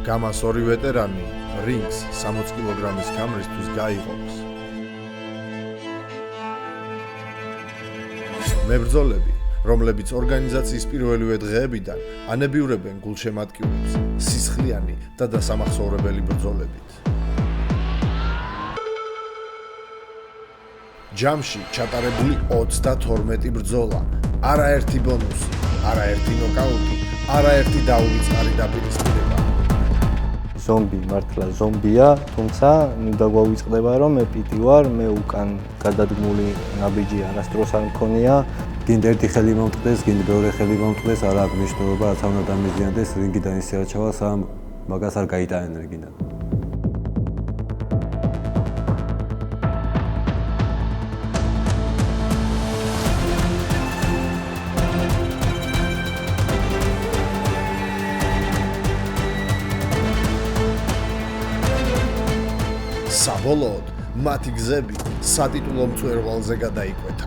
გამას ორი ვეტერანი რინგს 60 კილოგრამის გამრისთვის გაიღობს. მებრძოლები, რომლებიც ორგანიზაციის პირველივე დღეებიდან ანებიურებენ გულშემატკივრებს, სისხლიანი და დასამახსოვრებელი ბრძოლებით. ჯამში ჩატარებული 32 ბრძოლა, არაერთი ბონუსი, არაერთი ნოკაუტი, არაერთი დაუვიწყარი დაპირისპირება. ზომბი მართლა ზომბია, თუმცა უნდა გვავიწყდება რომ მე პიტი ვარ, მე უკან გადადგმული ნაბიჯი არასდროს არ მქონია. გინდა ერთი ხელი მომტყდეს, გინდა მეორე ხელი მომტყდეს, არ აქვს მნიშვნელობა, რაც უნდა დამიზიანდეს, რინგიდან ისე არჩევა, სამ მაგას არ გაიტანენ რინგიდან. საბოლოოდ მათი გზები სატიტულო მწვერვალზე გადაიკვეთა.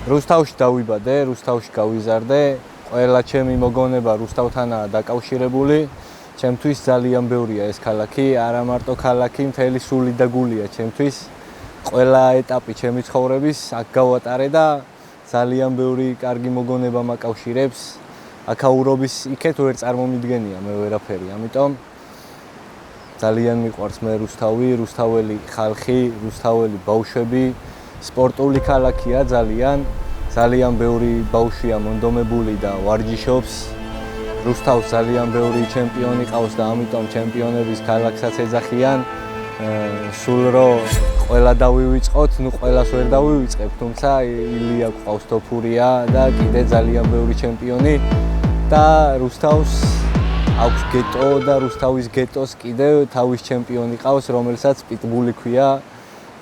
რუსთავში დავიბადე, რუსთავში გავიზარდე, ყველა ჩემი მოგონება რუსთავთანაა დაკავშირებული. ჩემთვის ძალიან ბევრია ეს ქალაქი, არა მარტო ქალაქი, მთელი სული და გულია ჩემთვის. ყველა ეტაპი ჩემი ცხოვრების აქ გავატარე და ძალიან ბევრი კარგი მოგონება მაკავშირებს. აქაურობის იქეთ ვერ წარმომიდგენია მე ვერაფერი, ამიტომ ძალიან მიყვარს მე რუსთავი, რუსთაველი ხალხი, რუსთაველი ბავშვები. სპორტული ქალაქია ძალიან ბევრი ბავშვია მონდომებული და ვარჯიშობს. რუსთავს ძალიან ბევრი ჩემპიონი ყავს და ამიტომ ჩემპიონების ქალაქსაც ეძახიან. სულ რო ყველა დავივიწყოთ, ყველას ვერ დავივიწყებ, თუმცა ილია ყავს თოფურია და კიდე ძალიან ბევრი ჩემპიონი და რუსთავს აქვს გეტო და რუსთავის გეტოს კიდე თავის ჩემპიონი ყავს, რომელსაც პიტბული ქვია.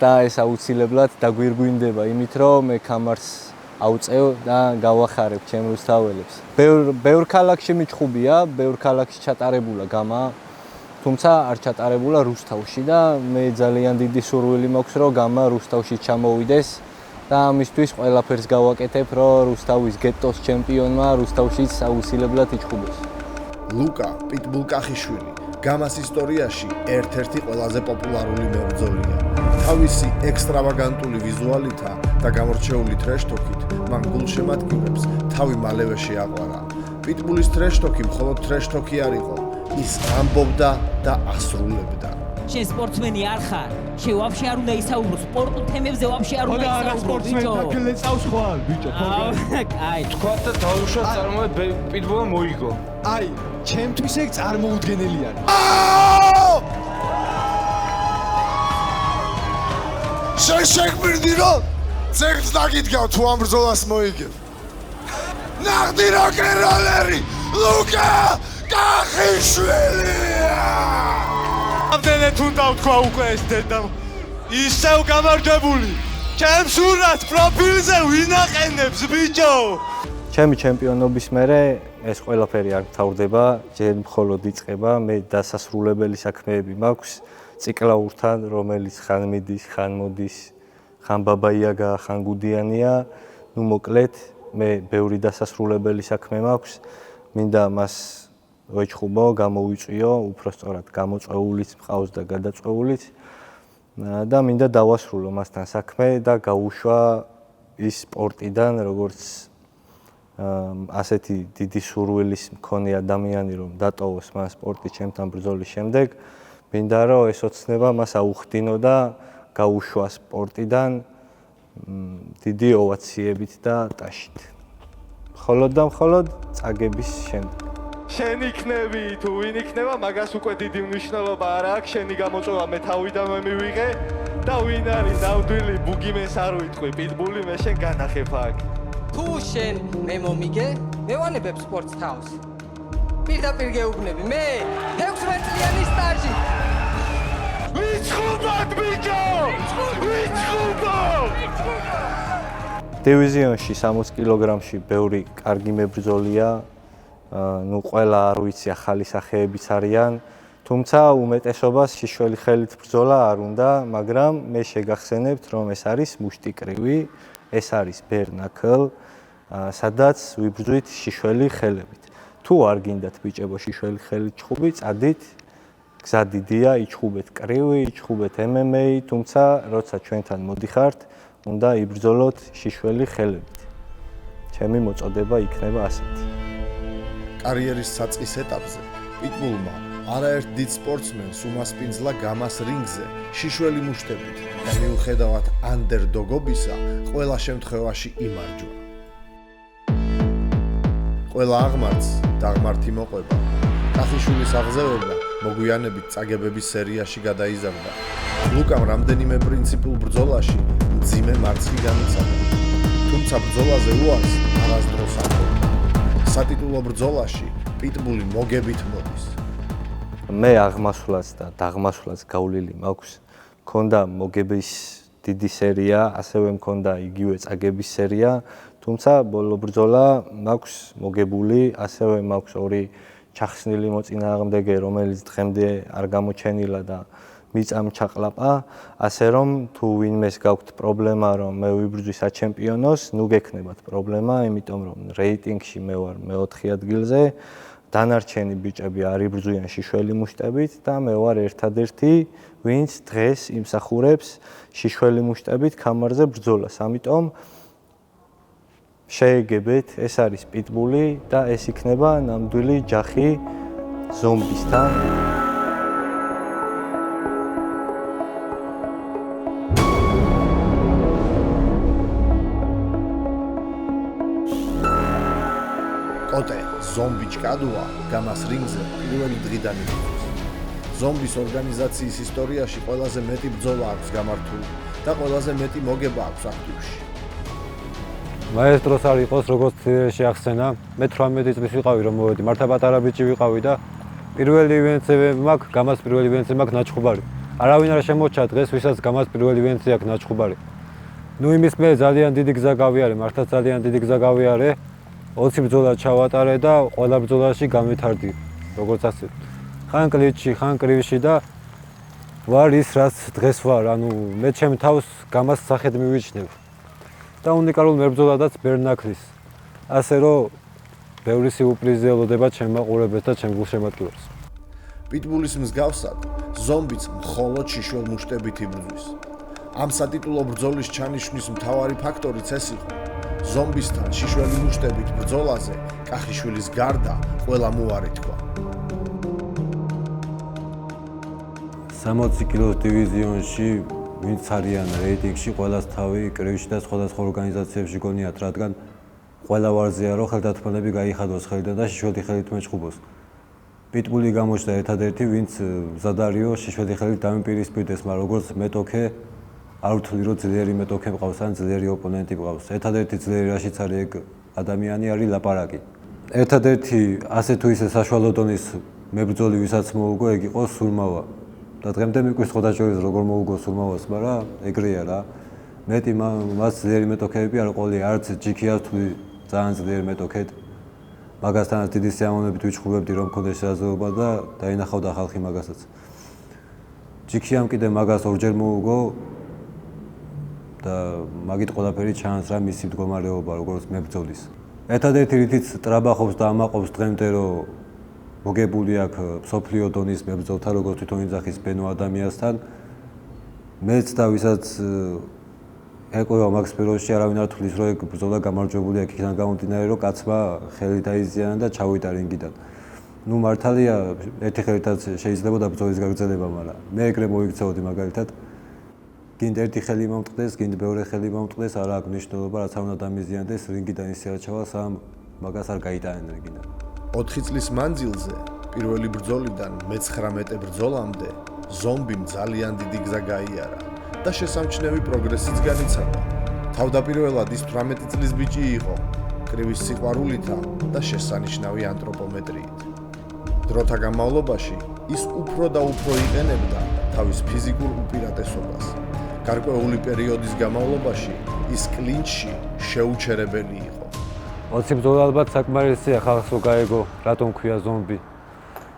და ეს აუცილებლად დაგვირგვინდება იმით, რომ მე კამარს ავწევ და გავახარებ ჩემ რუსთაველებს. ბევრ ქალაქში მიჩხუბია, ბევრ ქალაქში ჩატარებულა გამა, თუმცა არ ჩატარებულა რუსთავში და მე ძალიან დიდი სურვილი მაქვს, რომ გამა რუსთავში ჩამოვიდეს და ამისთვის ყველაფერს გავაკეთებ, რომ რუსთავის გეტოს ჩემპიონმა რუსთავშიც აუცილებლად იჩხუბოს. ლუკა პიტბულ-კახიშვილი გამას ისტორიაში ერთ-ერთი ყველაზე პოპულარული მებრძოლია. თავისი ექსტრავაგანტული ვიზუალითა და გამორჩეული ტრეშ-თოკით მან გულშემატკივრებს თავი მალევე შეაყვარა. პიტბულის ტრეშ-თოკი მხოლოდ ტრეშ-თოკი არ იყო, ის ამბობდა და ასრულებდა. შენ სპორტსმენი არ ხარ. შენ ვაფშე არ უნდა ისაუბრო სპორტულ თემებზე, ვაფშე არ უნდა ისაუბრო, ბიჭო. ნაკელე წავს ხვალ, ბიჭო, ხო? აი, თქვა და დაუშვათ წარმოე პიტბულმა მოიგო. აი, ჩემთვის ეგ წარმოუდგენელია. შეგვირდი რომ ძეგლს დაგიდგავ თუ ამ ბრძოლას მოიგებ. ნახდი როკ-ენ-როლერი ლუკა კახიშვილი. ამდენად უნდა ვთქვა უკვე ეს დედა ისევ გამარჯვებული. ჩემს ურას პროფილზე ვინაყენებს ბიჭო. ჩემი ჩემპიონობის მერე ეს ყველაფერი არ მთავრდება, ჯერ მხოლოდ იწყება, მე დასასრულებელი საქმეები მაქვს. ციკლაურთან, რომელიც ხან მიდის, ხან მოდის, ხან ბაბაიაგა, ხან გუდიანია. ნუ მოკლედ, მე ბევრი დასასრულებელი საქმე მაქვს. მინდა მას ვეჩხუბო, გამოვიწვიო, უпростоრად გამოწვეულიც მყავს და გადაწვეულიც. და მინდა დავასრულო მასთან საქმე და გავუშვა ის სპორტიდან, როგორც ასეთი დიდი სურვილის მქონე ადამიანი, რომ დატოვოს მან სპორტი ჩემთან ბრძოლის შემდეგ. მინდა რომ ეს ოცნება მას აუხდინო და გაუშვა სპორტიდან დიდი ოვაციებით და ტაშით. მხოლოდ და მხოლოდ წაგების შემდეგ. შენ იქნები თუ ვინ იქნება, მაგას უკვე დიდი მნიშვნელობა არ აქვს. შენი გამოწვევა მე თავიდანვე მივიღე და ვინ არის ნამდვილი ბუგიმენს არ ვიტყვი, პიტბული მე შენ განახებ აქ. თუ შენ მე მომიგე, მე ვანებებ სპორტს თავს. პირდაპირ გეუბნები, მე 16 წლიანი სტაჟი. ვიწყუბად ბიჭო! ვიწყუბო! დივიზიონში 60 კილოგრამში ბევრი კარგი მებრძოლია. ნუ ყველა არ ვიცი ახალი სახეებიც არიან. თუმცა უმეტესობას შიშველი ხელით ბრძოლა არ უნდა, მაგრამ მე შეგახსენებთ, რომ ეს არის მუშტიკრივი, ეს არის bare-knuckle, სადაც ვიბრძვით შიშველი ხელებით. თუ არ გინდათ ბიჭებო შიშველი ხელით ჩხუბი, წადით, გზა დიდია, იჩხუბეთ კრივი, იჩხუბეთ MMA, თუმცა როცა ჩვენთან მოდიხართ, უნდა იბრძოლოთ შიშველი ხელებით. ჩემი მოწოდება იქნება ასეთი. კარიერის საწყის ეტაპზე პიტბულმა არაერთ დიდ სპორტსმენს უმასპინძლა გამას რინგზე შიშველი მუშტებით და მიუხედავად ანდერდოგობისა, ყველა შემთხვევაში იმარჯვა. ყველა აღმართს დაღმართი მოყვება. კახიშვილის აღზევება მოგვიანებით წაგებების სერიაში გადაიზარდა. ლუკამ რამდენიმე პრინციპულ ბრძოლაში მძიმე მარცხი განიცადა. თუმცა ბრძოლაზე უარს არასდროს არ ჰქონდა. სატიტულო ბრძოლაში პიტბული მოგებით მოდის. მე აღმასვლაც და დაღმასვლაც გავლილი მაქვს. მქონდა მოგების დიდი სერია, ასევე მქონდა იგივე წაგების სერია, თუმცა ბოლო ბრძოლა მაქვს მოგებული, ასევე მაქვს ორი ჩახსნილი მოწინააღმდეგე, რომელიც დღემდე არ გამოჩენილა და მიწამ ჩაყლაპა, ასე რომ თუ ვინმეს გაქვთ პრობლემა, რომ მე ვიბრძვი საჩემპიონოს, ნუ გექნებათ პრობლემა, იმიტომ რომ რეიტინგში მე ვარ მე-4 ადგილზე, დანარჩენი ბიჭები არ იბრძვიან შიშველი მუშტებით და მე ვარ ერთადერთი, ვინც დღეს იმსახურებს შიშველი მუშტებით ქამარზე ბრძოლას. ამიტომ შეეგებეთ, ეს არის პიტბული და ეს იქნება ნამდვილი ჯახი ზომბისთან. კოტე ზომბი ჭკადუა გამას რინგზე პირველი დღიდან იბრძვის. ზომბის ორგანიზაციის ისტორიაში ყველაზე მეტი ბრძოლა აქვს გამართული და ყველაზე მეტი მოგება აქვს აქტივში. მაესტროს არ იყოს, როგორც შეახსენა, მე 18 წლის ვიყავი რომ მოვედი, მართა პატარა ბიჭი ვიყავი და პირველი ივენტზე მაქვს, გამას პირველი ივენტზე მაქვს ნაჩხუბარი. არავინ არ შემოჩა დღეს, ვისაც გამას პირველი ივენტზე აქვს ნაჩხუბარი. ნუ იმის მე ძალიან დიდი გზა გავიარე, მართლა ძალიან დიდი გზა გავიარე. 20 ბრძოლა ჩავატარე და ყველა ბრძოლაში გამეთარდი, როგორც ასე. ხან კლიჩში, ხან კრივში და ვარ ის, რაც დღეს ვარ, ანუ მე ჩემ თავს გამას სახედ მივიჩნევ. და უნიკალურ მებრძოლადაც bare-knuckle-ის. ასე რომ ბევრი სიურპრიზი ელოდება ჩემ მაყურებელს და ჩემ გულშემატკივრებს. პიტბულის მსგავსად, ზომბიც მხოლოდ შიშველ მუშტებით იბრძვის. ამ სატიტულო ბრძოლის ჩანიშვნის მთავარი ფაქტორიც ეს იყო. ზომბისთან შიშველი მუშტებით ბრძოლაზე კახიშვილის გარდა ყველა მოარი თქვა. 60 კილოს დივიზიონში ვინც არიან რეიტინგში, ყველას თავი კრივში და სხვადასხვა ორგანიზაციებში გონიათ, რადგან ყველა ვარზეა რომ ხელდათმობები გაიხადოს ხელიდან და შიშველი ხელით მეჭხუბოს. პიტბული გამოჩნდა ერთადერთი, ვინც მზადარიო შიშველი ხელით დამიპირისპირდეს, მაგრამ როგორც მეტოქე არ ვთვლი რომ ძლიერი მეტოქე მყავს ან ძლიერი ოპონენტი მყავს. ერთადერთი ძლიერი რაშიც არის ეგ ადამიანი არის ლაპარაკი. ერთადერთი ასე თუ ისე საშუალო დონის მებრძოლი ვისაც მოუგო, ეგ იყო სურმავა. და დღემდე მიკვირს ხოდაშორის როგორ მოუგო სურმავას, მაგრამ ეგრეა რა. მეტი მას ძლიერი მეტოქეები არ ყოლია, არც ჯიქია ვთვლი ძალიან ძლიერი მეტოქედ. მაგასთანაც დიდი სიამოვნებით ვიჩხუბებდი რომ მქონდეს შესაძლებლობა და დაინახავდა ხალხი მაგასაც. ჯიქიამ კიდე მაგას ორჯერ მოუგო და მაგით ყველაფერი ჩანს რა მისი მდგომარეობა როგორც მებრძოლის. ერთადერთი რითიც ტრაბახობს და ამაყობს დღემდე რომ მოგებული აქვს მსოფლიო დონის მებრძოლთა როგორც თვითონ იძახის ბენო ადამიანსთან, მეც და ვისაც ეკოვა მაგ სფეროში არავინ არ თვლის რომ ეგ ბრძოლა გამარჯვებული აქვს, იქიდან გამომდინარე რომ კაცმა ხელი დაიზიანა და ჩავიდა რინგიდან. ნუ მართალია ერთი ხელითაც შეიძლებოდა ბრძოლის გაგრძელება, მაგრამ მე ეგრე მოიქცეოდი მაგალითად. გინდა ერთი ხელი მომტყდეს, გინდა მეორე ხელი მომტყდეს, არა აქვს მნიშვნელობა, რაც არ უნდა დამიზიანდეს, რინგიდან ისე არჩევა, სამ მაგას არ გაიტანენ რინგიდან. 4 წლის მანძილზე, პირველი ბრძოლიდან მე-19 ბრძოლამდე, ზომბიმ ძალიან დიდი გზა გაიარა და შესამჩნევი პროგრესიც განიცადა. თავდაპირველად ის 18 წლის ბიჭი იყო, კრივის სიყვარულითა და შესანიშნავი ანთროპომეტრიით. დროთა განმავლობაში ის უფრო და უფრო იყენებდა თავის ფიზიკურ უპირატესობას. გარკვეული პერიოდის განმავლობაში ის კლინჩში შეუჩერებელი იყო. 20 ბრძოლა ალბათ საკმარისია ხალხს რო გაეგო, რატომ ქვია ზომბი.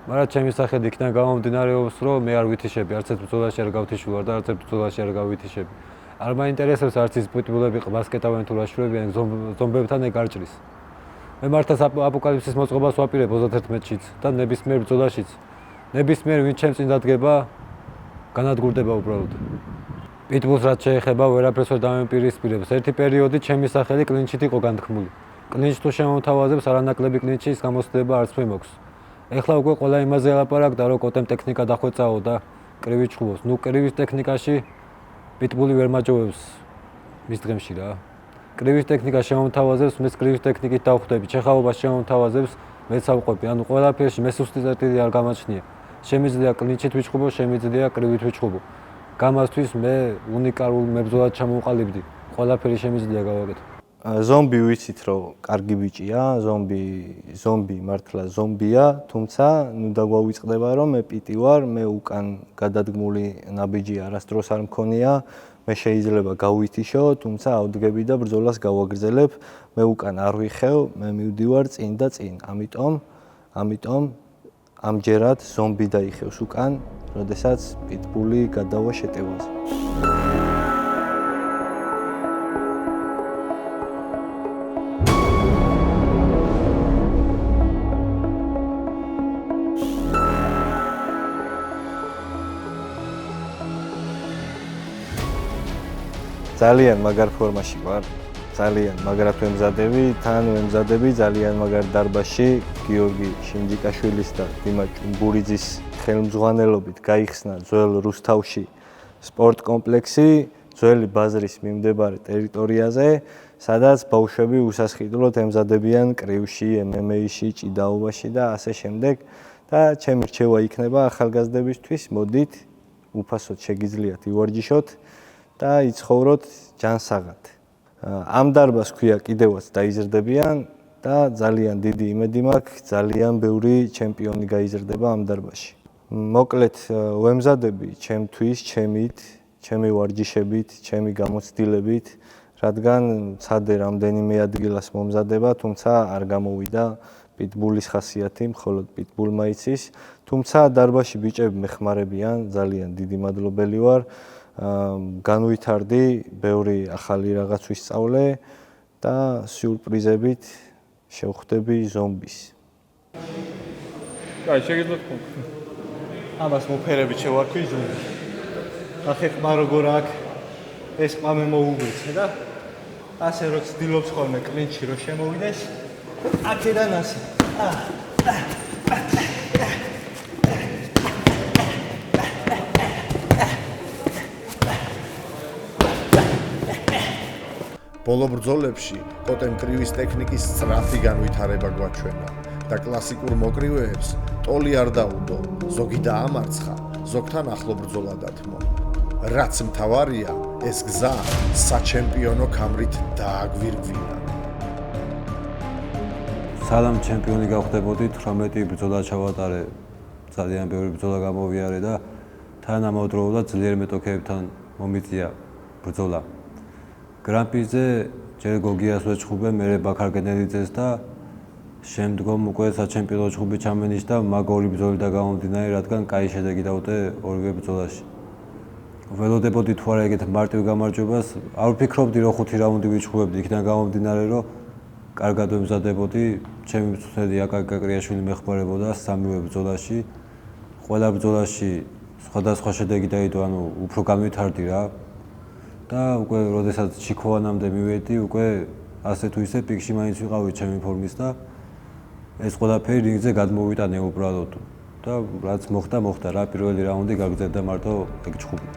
მაგრამ ჩემი სახელი იქიდან გამომდინარეობს, რომ მე არ ვითიშები, არც ერთ ბრძოლაში არ გავთიშულვარ და არც ერთ ბრძოლაში არ გავითიშები. არ მაინტერესებს არც ის პიტბულები ბასკეტავენ თუ რა შვრებიან, ზომბებთან ეგ არ ჭრის. მე მართლაც აპოკალიფსის მოწყობას ვაპირებ 31-შიც და ნებისმიერ ბრძოლაშიც. ნებისმიერ ვინც ჩემს წინ დადგება, განადგურდება უბრალოდ. პიტბულს რაც შეეხება, ვერაფერს ვერ დამემპირისპირებს. ერთი პერიოდი ჩემი სახელი კლინჩით იყო განთქმული. კლინჩ თუ შემომთავაზებს, არანაკლები კლინჩის გამოცდილება არც მე მოქვს. ეხლა უკვე ყველა იმაზე ელაპარაკდა, რომ კოტემ ტექნიკა დახვეწაო და კრივი ჩხუბობს. ნუ კრივის ტექნიკაში პიტბული ვერ მაჯობებს მის დღემში რა. კრივის ტექნიკა შემომთავაზებს, მეც კრივის ტექნიკით დავხვდები. ჩეხაობას შემომთავაზებს, მეც ავყვები. ანუ ყველაფერში მე სუსტი წერტილი არ გამაჩნია. შემიძლია კლინჩით ვიჩხუბო, შემიძლია კრივით ვიჩხუბო. გამასთვის მე უნიკალურ მებრძოლად ჩამოვყალიბდი. ყველაფერი შემიძლია გავაკეთო. ზომბი ვიცით რომ კარგი ბიჭია, ზომბი მართლა ზომბია, თუმცა ნუ დაგვავიწყდება რომ მე პიტი ვარ, მე უკან გადადგმული ნაბიჯი არასდროს არ მქონია, მე შეიძლება გავითიშო, თუმცა ავდგები და ბრძოლას გავაგრძელებ, მე უკან არ ვიხევ, მე მივდივარ წინ და წინ. ამიტომ ამჯერად ზომბი დაიხევს უკან, როდესაც პიტბული გადავა შეტევაზე. ძალიან მაგარ ფორმაში ვარ, ძალიან მაგრად ვემზადები, თან ვემზადები ძალიან მაგარ დარბაზში გიორგი შინჯიკაშვილის და დიმა ჭუმბურიძის ხელმძღვანელობით გაიხსნა ძველ რუსთავში სპორტ კომპლექსი, ძველი ბაზრის მიმდებარე ტერიტორიაზე, სადაც ბავშვები უსასყიდლოდ ემზადებიან კრივში, MMA-ში, ჭიდაობაში და ასე შემდეგ. და ჩემი რჩევა იქნება ახალგაზრდებისთვის, მოდით, უფასოდ შეგიძლიათ ივარჯიშოთ და იცხოვროთ ჯანსაღად. ამ დარბაზს ქვია კიდევაც დაიზრდებიან და ძალიან დიდი იმედი მაქვს, ძალიან ბევრი ჩემპიონი გაიზრდება ამ დარბაზში. მოკლედ ვემზადები ჩემთვის, ჩემი ვარჯიშებით, ჩემი გამოცდილებით, რადგან ცადე რამდენიმე ადგილას მომზადება, თუმცა არ გამოვიდა პიტბულის ხასიათი, მხოლოდ პიტბულმა იცის, თუმცა დარბაზში ბიჭები მეხმარებიან, ძალიან დიდი მადლობელი ვარ. განვითარდი, ბევრი ახალი რაღაც ვისწავლე და სიურპრიზებით შევხვდები ზომბის. აი, შეგიძლიათ თქვენ. ამას მოფერებით შევარქვი ზომბი. ახე ყმა როგორ აქ ეს ყმა მე მოუგვიცხე და ასე რო ცდილობს ხოლმე კლინჩი რო შემოვიდეს, აქედან ასე. ბოლო ბრძოლებში კოტემ კრივის ტექნიკის სწრაფი განვითარება გვაჩვენა და კლასიკურ მოკრივეებს ტოლი არ დაუდო, ზოგი დაამარცხა, ზოგთან ახლო ბრძოლა დათმო. რაც მთავარია, ეს გზა საჩემპიონო ქამრით დააგვირგვინა. სალამ ჩემპიონი გავხდებოდი, 18 ბრძოლა ჩავატარე, ძალიან ბევრი ბრძოლა გამოვიარე და თანამედროვეულად ძლიერ მეტოქეებთან მომიწია ბრძოლა. გრან-პრიზე ჯერ გოგიას ვეჩხუბე, მერე ბაქარ გენელიძეს და შემდგომ უკვე საჩემპიონო ჩხუბი ჩამენიშნა მაგ ორი ბრძოლიდან გამომდინარე, რადგან კაი შედეგი დავუტე ორივე ბრძოლაში. ველოდებოდი თუ არა ეგეთ მარტივ გამარჯვებას, არ ვფიქრობდი რომ 5 რაუნდი ვიჩხუბებდი, იქიდან გამომდინარე რომ კარგად ვემზადებოდი, ჩემი მწვრთნელი აკაკი კაკრიაშვილი მეხმარებოდა სამივე ბრძოლაში. ყველა ბრძოლაში სხვადასხვა შედეგი დაიდო, ანუ უფრო განვითარდი რა. და უკვე როდესაც ჩიქოვანამდე მივედი, უკვე ასე თუ ისე პიკში მაინც ვიყავი ჩემი ფორმის და ეს ყველაფერი რინგზე გადმოვიტანე უბრალოდ. და რაც მოხდა რა, პირველი რაუნდი გაგრძელდა მარტო ეგ ჩხუბი.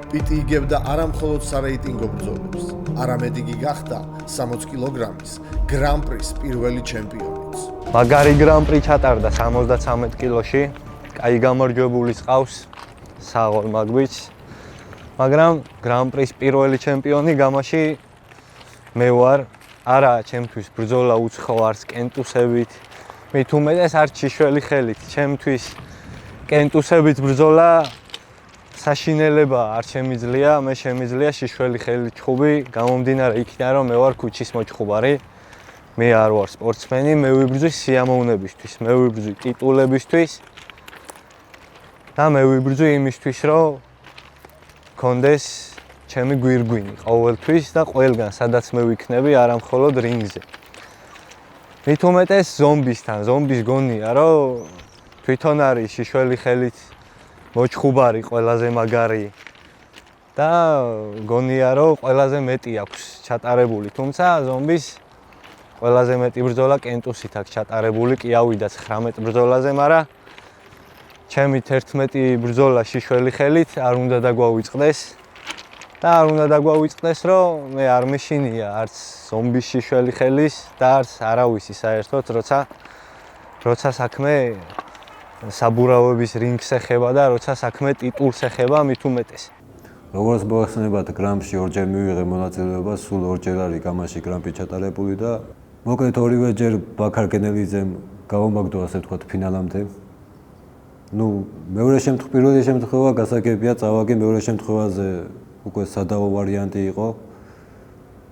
პიტი იგებდა არა მხოლოდ სარეიტინგო ბრძოლებს, არამედ იგი გახდა 60 კილოგრამის გრან-პრის პირველი ჩემპიონიც. მაგარი გრან-პრი ჩატარდა 73 კილოში, კაი გამარჯვებული ყავს საღოლ მაგვიც. მაგრამ გრან-პრის პირველი ჩემპიონი გამაში მე ვარ. არა, ჩემთვის ბრძოლა უცხო არც კენტუსებით. მით უმეტეს არც შიშველი ხელით. ჩემთვის კენტუსებით ბრძოლა საშინელება არ შემიძლია, მე შემიძლია შიშველი ხელით ჩხუბი, გამომდინარე იქიდან რომ მე ვარ ქუჩის მოჩხუბარი. მე არ ვარ სპორტსმენი, მე ვიბრძვი სიამოვნებისთვის, მე ვიბრძვი ტიტულებისთვის და მე ვიბრძვი იმისთვის, რომ კონდეს ჩემი გვირგვინი ყოველთვის და ყველგან, სადაც მე ვიქნები, არა მხოლოდ რინგზე. მით უმეტეს ზომბისთან, ზომბის გონია, რომ თვითონ არის შიშველი ხელით მოჩხუბარი ყველაზე მაგარი და გონია, რომ ყველაზე მეტი აქვს ჩატარებული, თუმცა ზომბის ყველაზე მეტი ბრძოლა კენტუსით აქვს ჩატარებული, კი ავიდა 19 ბრძოლაზე, მაგრამ ჩემი 11 ბრძოლა შიშველი ხელით არ უნდა დაგვავიწყდეს და არ უნდა დაგვავიწყდეს, რომ მე არ მეშინია არც ზომბის შიშველი ხელის და არც არავისი საერთოდ, როცა საქმე საბურავების რინგს ეხება და როცა საქმე ტიტულს ეხება მით უმეტეს. როგორც მოახსენებათ, გრამპში ორჯერ მივიღე მონაწილეობა, სულ ორჯერ არის გამაში გრამპი ჩატარებული და მოკლედ ორივე ჯერ ბაქარ გენელიძემ გამომაგდო, ასე ვთქვათ, ფინალამდე. პირველი შემთხვევა გასაგებია, წავაგე მეორე შემთხვევაზე უკვე სადავო ვარიანტი იყო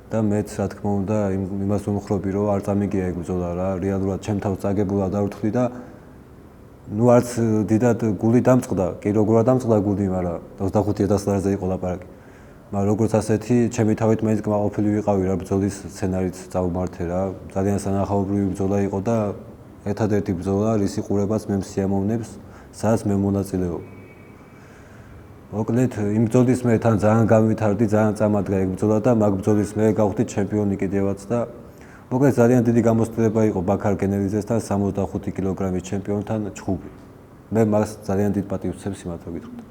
და მეც რა თქმა უნდა იმას ვუმხრობი, რომ არ წამიგია ეგ ბრძოლა რა, რეალურად ჩემ თავს წაგებულად არ ვთვლი და არც დიდად გული დამწყდა, კი როგორად დამწყდა გული, მაგრამ 25,000 ლარზე იყო ლაპარაკი. მაგრამ როგორც ასეთი, ჩემი თავით მეც კმაყოფილი ვიყავი რა ბრძოლის სცენარით წავმართე რა. ძალიან სანახაობრივი ბრძოლა იყო და ერთადერთი ბრძოლა, რის იყურებას მე სიამოვნებს, სადაც მე მონაწილეობ. მოკლედ, იმ ბრძოლის მე თან ძალიან გამვითარდი, ძალიან წამადგა ეგ ბრძოლა და მაგ ბრძოლის მე გავხდი ჩემპიონი კიდევაც და მოკლედ ძალიან დიდი გამოცდილება იყო ბაქარ გენელიძესთან 65 კილოგრამის ჩემპიონთან ჩხუბი. მე მას ძალიან დიდ პატივს ვცემ სიმართლე გითხრათ.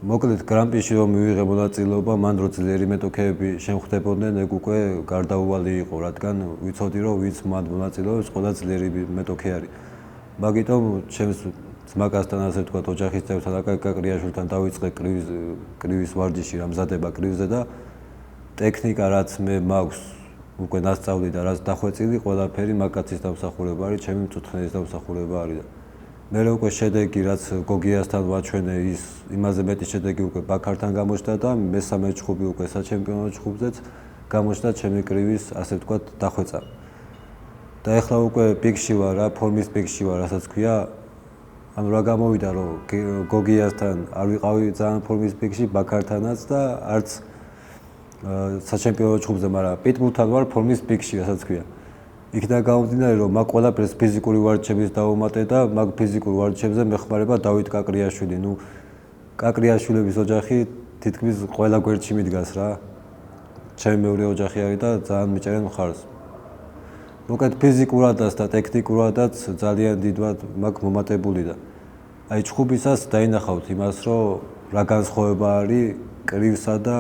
მოკლედ გრამპიში რომ მივიღე მონაწილეობა, მან რო ძლიერი მეტოქეები შემხვდებოდნენ, ეგ უკვე გარდაუვალი იყო, რადგან ვიცოდი რომ ვინც მან მონაწილეობს, ყველა ძლიერი მეტოქე არის. მაგიტომ ჩემს ძმაკასთან, ასე ვთქვათ, ოჯახის წევრთან, აკაკი კაკრიაშვილთან დავიწყე კრივის ვარჯიში, რა მზადება კრივზე და ტექნიკა რაც მე მაქვს უკვე ნასწავლი და რაც დახვეწილი, ყველაფერი მაგაცის დამსახურება არის, ჩემი მწუთხნელის დამსახურება არის და მე უკვე შედეგი რაც გოგიასთან ვაჩვენე, იმაზე მეტი შედეგი უკვე ბაქართან გამოჩნდა და მესამე ჩხუბი უკვე საჩემპიონო ჩხუბზეც გამოჩნდა ჩემი კრივის, ასე ვთქვათ, დახვეწა. და ეხლა უკვე პიკში ვარ რა, ფორმის პიკში ვარ, რასაც ქვია. ანუ რა გამოვიდა, რომ გოგიასთან არ ვიყავი ძალიან ფორმის პიკში, ბაქართანაც და არც საჩემპიონო ჩხუბზე, მაგრამ პიტბულთან ვარ ფორმის პიკში, რასაც ქვია. იქიდან გამომდინარე, რომ მაგ ყველაფერს ფიზიკური ვარჯიშების დაუმატე და მაგ ფიზიკურ ვარჯიშებზე მეხმარება დავით კაკრიაშვილი. კაკრიაშვილების ოჯახი თითქმის ყველა გვერდში მიდგას რა. ჩემი მეორე ოჯახი არის და ძალიან მიჭერენ მხარს. მოკლედ ფიზიკურადაც და ტექნიკურადაც ძალიან დიდად მაგ მომატებული და აი ჩხუბისას დაინახავთ იმას, რომ რა განსხვავება არის კრივსა და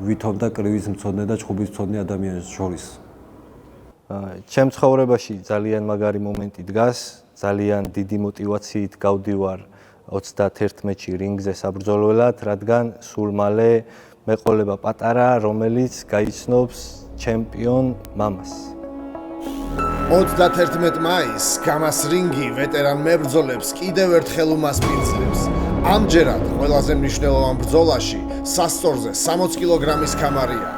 ვითომ და კრივის მცოდნე და ჩხუბის მცოდნე ადამიანის შორის. ჩემ ცხოვრებაში ძალიან მაგარი მომენტი დგას, ძალიან დიდი мотивაციით გავდივარ 31-ში რინგზე საბრძოლველად, რადგან სულ მალე მეყოლება პატარა, რომელიც გაიცნობს ჩემპიონ მამას. 31 მაისს გამას რინგი ვეტერან მებრძოლებს კიდევ ერთხელ უმასპინძლებს. ამჯერად ყველაზე მნიშვნელოვან ბრძოლაში სასწორზე 60 კილოგრამის ქამარია,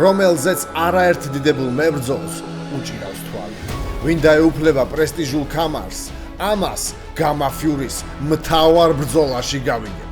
რომელზეც არაერთ დიდებულ მებრძოლს უჭირავს თვალი. ვინ დაეუფლება პრესტიჟულ ქამარს, ამას გამა ფიურის მთავარ ბრძოლაში გავიგებ.